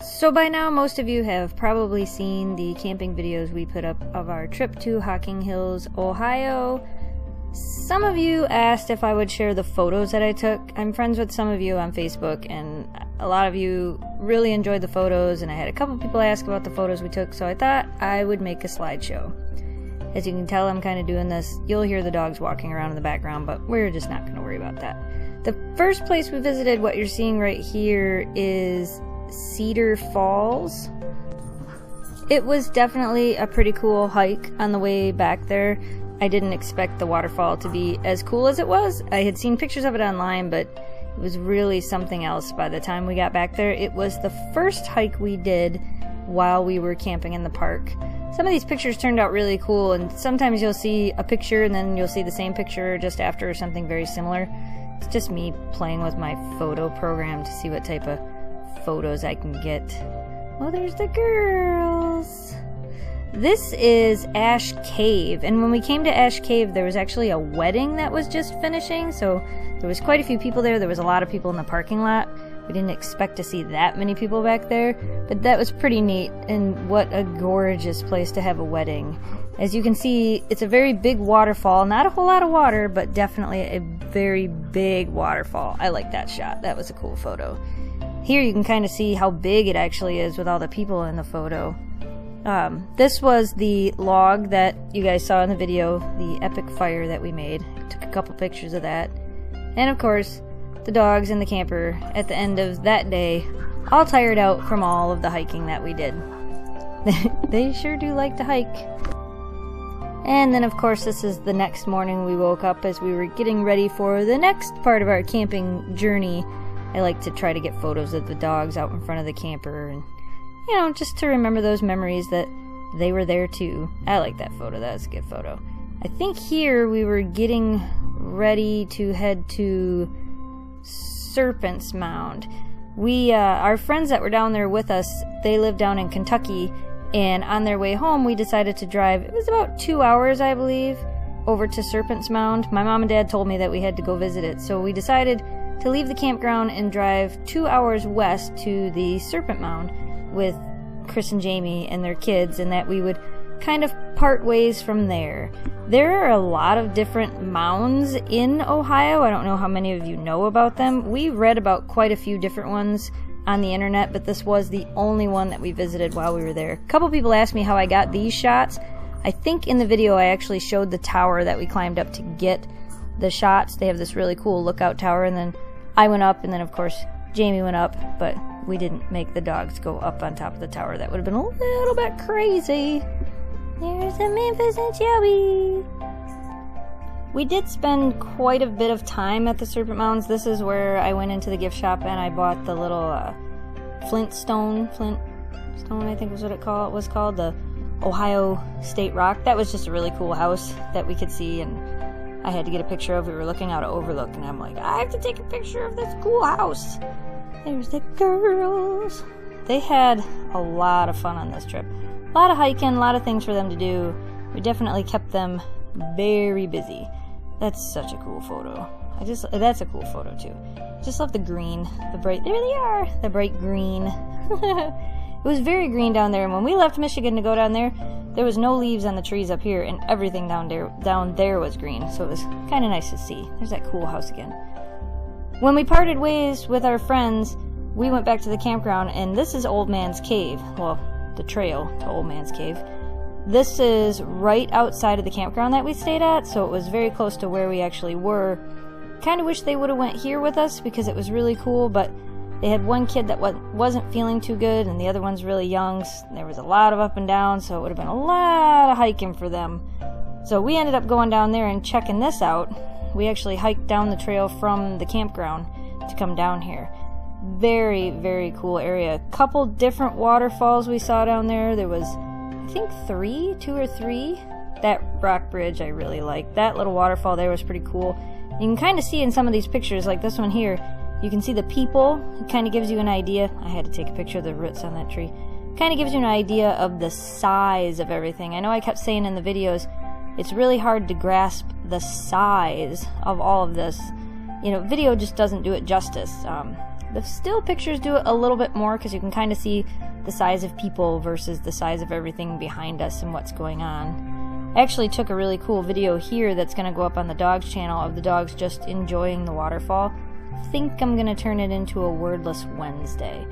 So by now most of you have probably seen the camping videos we put up of our trip to Hocking Hills, Ohio. Some of you asked if I would share the photos that I took. I'm friends with some of you on Facebook, and a lot of you really enjoyed the photos, and I had a couple people ask about the photos we took, so I thought I would make a slideshow. As you can tell, I'm kind of doing this. You'll hear the dogs walking around in the background, but we're just not going to worry about that. The first place we visited, what you're seeing right here, is Cedar Falls. It was definitely a pretty cool hike on the way back there. I didn't expect the waterfall to be as cool as it was. I had seen pictures of it online, but it was really something else by the time we got back there. It was the first hike we did while we were camping in the park. Some of these pictures turned out really cool, and sometimes you'll see a picture and then you'll see the same picture just after or something very similar. It's just me playing with my photo program to see what type of photos I can get. Oh, there's the girls. This is Ash Cave, and when we came to Ash Cave there was actually a wedding that was just finishing, so there was quite a few people there. There was a lot of people in the parking lot. We didn't expect to see that many people back there, but that was pretty neat, and what a gorgeous place to have a wedding. As you can see, it's a very big waterfall, not a whole lot of water, but definitely a very big waterfall. I like that shot. That was a cool photo. Here you can kind of see how big it actually is with all the people in the photo. This was the log that you guys saw in the video, the epic fire that we made. Took a couple pictures of that. And of course, the dogs and the camper at the end of that day, all tired out from all of the hiking that we did. They sure do like to hike. And then of course this is the next morning we woke up as we were getting ready for the next part of our camping journey. I like to try to get photos of the dogs out in front of the camper, and you know, just to remember those memories that they were there too. I like that photo. That was a good photo. I think here we were getting ready to head to Serpent's Mound. Our friends that were down there with us, they live down in Kentucky, and on their way home we decided to drive, it was about 2 hours I believe, over to Serpent's Mound. My mom and dad told me that we had to go visit it, so we decided to leave the campground and drive 2 hours west to the Serpent Mound with Chris and Jamie and their kids, and that we would kind of part ways from there. There are a lot of different mounds in Ohio. I don't know how many of you know about them. We read about quite a few different ones on the internet, but this was the only one that we visited while we were there. A couple people asked me how I got these shots. I think in the video I actually showed the tower that we climbed up to get the shots. They have this really cool lookout tower, and then I went up, and then of course Jamie went up, but we didn't make the dogs go up on top of the tower. That would have been a little bit crazy. There's a Memphis and Joey. We did spend quite a bit of time at the Serpent Mounds. This is where I went into the gift shop and I bought the little Flintstone, I think was what it was called, the Ohio State Rock. That was just a really cool house that we could see, and I had to get a picture of. We were looking out an overlook, and I'm like, I have to take a picture of this cool house. There's the girls. They had a lot of fun on this trip. A lot of hiking, a lot of things for them to do. We definitely kept them very busy. That's such a cool photo. That's a cool photo too. Just love the green, the bright, there they are, the bright green. It was very green down there, and when we left Michigan to go down there, there was no leaves on the trees up here, and everything down there was green, so it was kind of nice to see. There's that cool house again. When we parted ways with our friends, we went back to the campground, and this is Old Man's Cave. Well, the trail to Old Man's Cave. This is right outside of the campground that we stayed at, so it was very close to where we actually were. Kind of wish they would have went here with us because it was really cool, but they had one kid that wasn't feeling too good, and the other one's really young. There was a lot of up and down, so it would have been a lot of hiking for them. So we ended up going down there and checking this out. We actually hiked down the trail from the campground to come down here. Very, very cool area. A couple different waterfalls we saw down there. There was, I think, 2 or 3. That rock bridge I really liked. That little waterfall there was pretty cool. You can kind of see in some of these pictures, like this one here, you can see the people. It kind of gives you an idea. I had to take a picture of the roots on that tree. Kind of gives you an idea of the size of everything. I know I kept saying in the videos, it's really hard to grasp the size of all of this. You know, video just doesn't do it justice. The still pictures do it a little bit more because you can kind of see the size of people versus the size of everything behind us and what's going on. I actually took a really cool video here that's going to go up on the dogs channel of the dogs just enjoying the waterfall. I think I'm going to turn it into a Wordless Wednesday.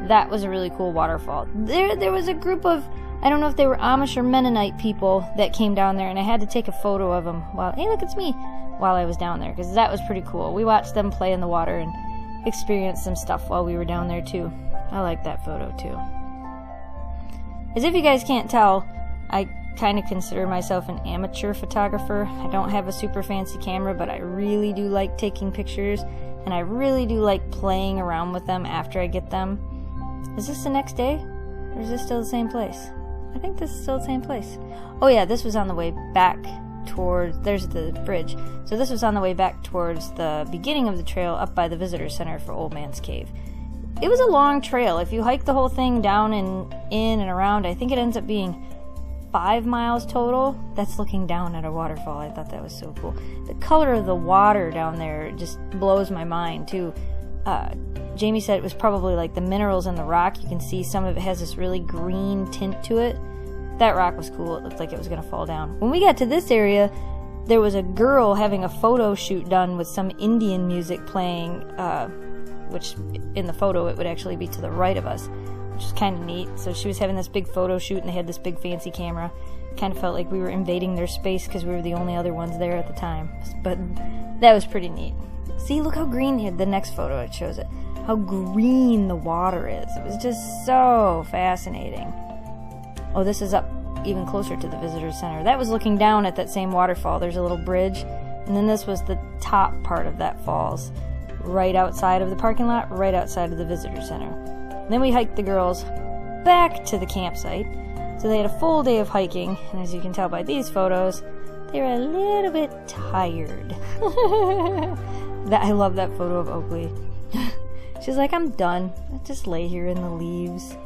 That was a really cool waterfall. There was a group of, I don't know if they were Amish or Mennonite people that came down there, and I had to take a photo of them while, hey, look, it's me, while I was down there, because that was pretty cool. We watched them play in the water and experienced some stuff while we were down there too. I like that photo too. As if you guys can't tell, I kind of consider myself an amateur photographer. I don't have a super fancy camera, but I really do like taking pictures, and I really do like playing around with them after I get them. Is this the next day? Or is this still the same place? I think this is still the same place. Oh yeah, this was on the way back towards, there's the bridge. So this was on the way back towards the beginning of the trail up by the visitor center for Old Man's Cave. It was a long trail. If you hike the whole thing down and in and around, I think it ends up being 5 miles total. That's looking down at a waterfall. I thought that was so cool. The color of the water down there just blows my mind too. Jamie said it was probably like the minerals in the rock. You can see some of it has this really green tint to it. That rock was cool. It looked like it was going to fall down. When we got to this area, there was a girl having a photo shoot done with some Indian music playing, which in the photo it would actually be to the right of us, which is kind of neat. So she was having this big photo shoot and they had this big fancy camera. Kind of felt like we were invading their space because we were the only other ones there at the time. But that was pretty neat. See, look how green here. The next photo, it shows it. How green the water is. It was just so fascinating. Oh, this is up even closer to the visitor center. That was looking down at that same waterfall. There's a little bridge. And then this was the top part of that falls. Right outside of the parking lot, right outside of the visitor center. And then we hiked the girls back to the campsite. So they had a full day of hiking. And as you can tell by these photos, they were a little bit tired. I love that photo of Oakley. She's like, I'm done. I'll just lay here in the leaves.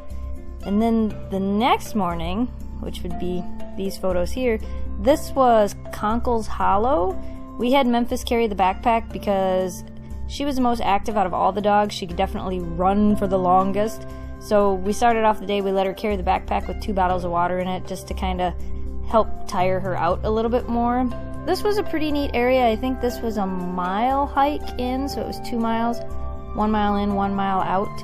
And then the next morning, which would be these photos here, this was Conkle's Hollow. We had Memphis carry the backpack because she was the most active out of all the dogs. She could definitely run for the longest. So we started off the day, we let her carry the backpack with 2 bottles of water in it just to kind of help tire her out a little bit more. This was a pretty neat area. I think this was a mile hike in, so it was 2 miles. 1 mile in, 1 mile out.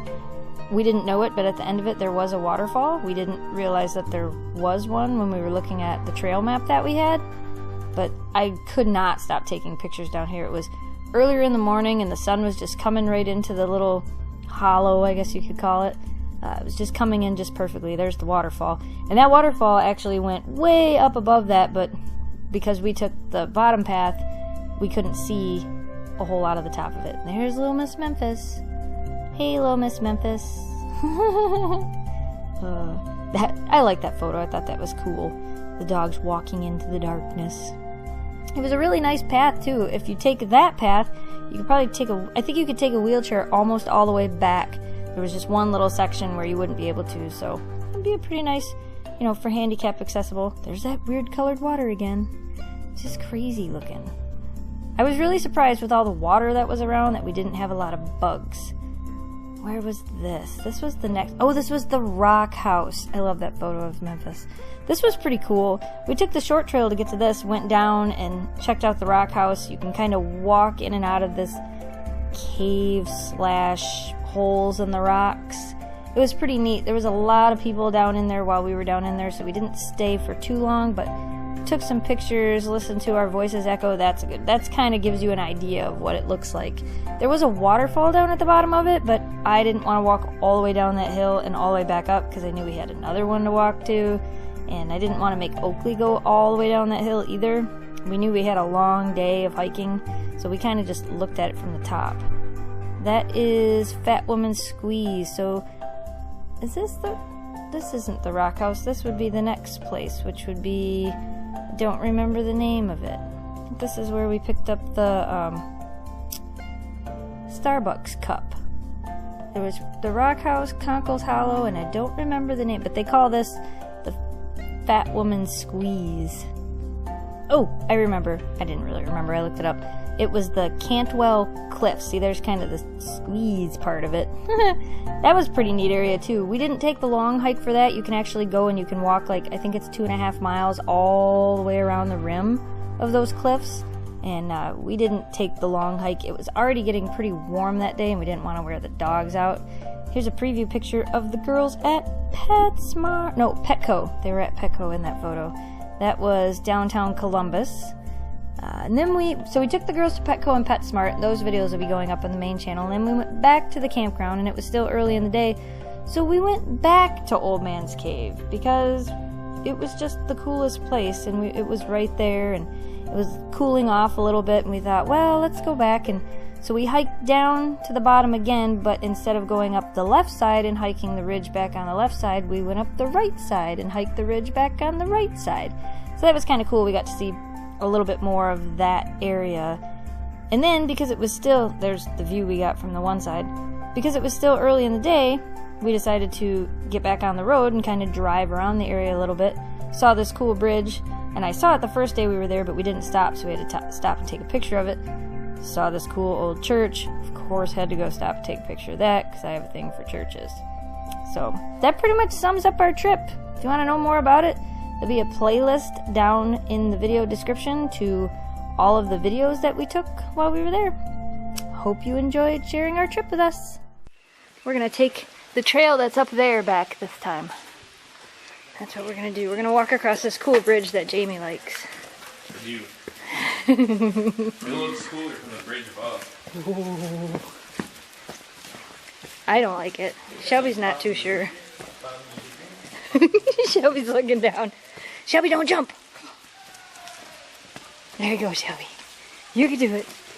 We didn't know it, but at the end of it there was a waterfall. We didn't realize that there was one when we were looking at the trail map that we had. But I could not stop taking pictures down here. It was earlier in the morning and the sun was just coming right into the little hollow, I guess you could call it. It was just coming in just perfectly. There's the waterfall. And that waterfall actually went way up above that, but because we took the bottom path, we couldn't see a whole lot of the top of it. There's little Miss Memphis. Hey, little Miss Memphis. I like that photo. I thought that was cool. The dogs walking into the darkness. It was a really nice path too. If you take that path, you could probably take I think you could take a wheelchair almost all the way back. There was just one little section where you wouldn't be able to, so it'd be a pretty nice, you know, for handicap accessible. There's that weird colored water again. It's just crazy looking. I was really surprised with all the water that was around that we didn't have a lot of bugs. Where was this? This was the next... Oh, this was the rock house. I love that photo of Memphis. This was pretty cool. We took the short trail to get to this, went down and checked out the rock house. You can kind of walk in and out of this cave / holes in the rocks. It was pretty neat. There was a lot of people down in there while we were down in there, so we didn't stay for too long, but took some pictures, listened to our voices echo. That's good. That's kind of gives you an idea of what it looks like. There was a waterfall down at the bottom of it, but I didn't want to walk all the way down that hill and all the way back up because I knew we had another one to walk to, and I didn't want to make Oakley go all the way down that hill either. We knew we had a long day of hiking, so we kind of just looked at it from the top. That is Fat Woman's Squeeze. So is this this isn't the rock house. This would be the next place, which would be, I don't remember the name of it. I think this is where we picked up the Starbucks cup. There was the rock house, Conkle's Hollow, and I don't remember the name, but they call this the Fat Woman's Squeeze. Oh, I remember. I didn't really remember. I looked it up. It was the Cantwell Cliffs. See, there's kind of the squeeze part of it. That was a pretty neat area too. We didn't take the long hike for that. You can actually go and you can walk, like, I think it's 2.5 miles all the way around the rim of those cliffs. And we didn't take the long hike. It was already getting pretty warm that day and we didn't want to wear the dogs out. Here's a preview picture of the girls at Petco. They were at Petco in that photo. That was downtown Columbus. And then we took the girls to Petco and PetSmart. Those videos will be going up on the main channel. And then we went back to the campground, and it was still early in the day. So we went back to Old Man's Cave because it was just the coolest place, and it was right there, and it was cooling off a little bit. And we thought, well, let's go back. And so we hiked down to the bottom again, but instead of going up the left side and hiking the ridge back on the left side, we went up the right side and hiked the ridge back on the right side. So that was kind of cool. We got to see a little bit more of that area. And then, because it was still, there's the view we got from the one side, because it was still early in the day, we decided to get back on the road and kind of drive around the area a little bit. Saw this cool bridge, and I saw it the first day we were there, but we didn't stop, so we had to stop and take a picture of it. Saw this cool old church. Of course, had to go stop and take a picture of that, because I have a thing for churches. So, that pretty much sums up our trip. If you want to know more about it, there'll be a playlist down in the video description to all of the videos that we took while we were there. Hope you enjoyed sharing our trip with us. We're going to take the trail that's up there back this time. That's what we're going to do. We're going to walk across this cool bridge that Jamie likes. For you. It looks cooler from the bridge above. Ooh. I don't like it. Shelby's not too sure. Shelby's looking down. Shelby, don't jump! There you go, Shelby. You can do it.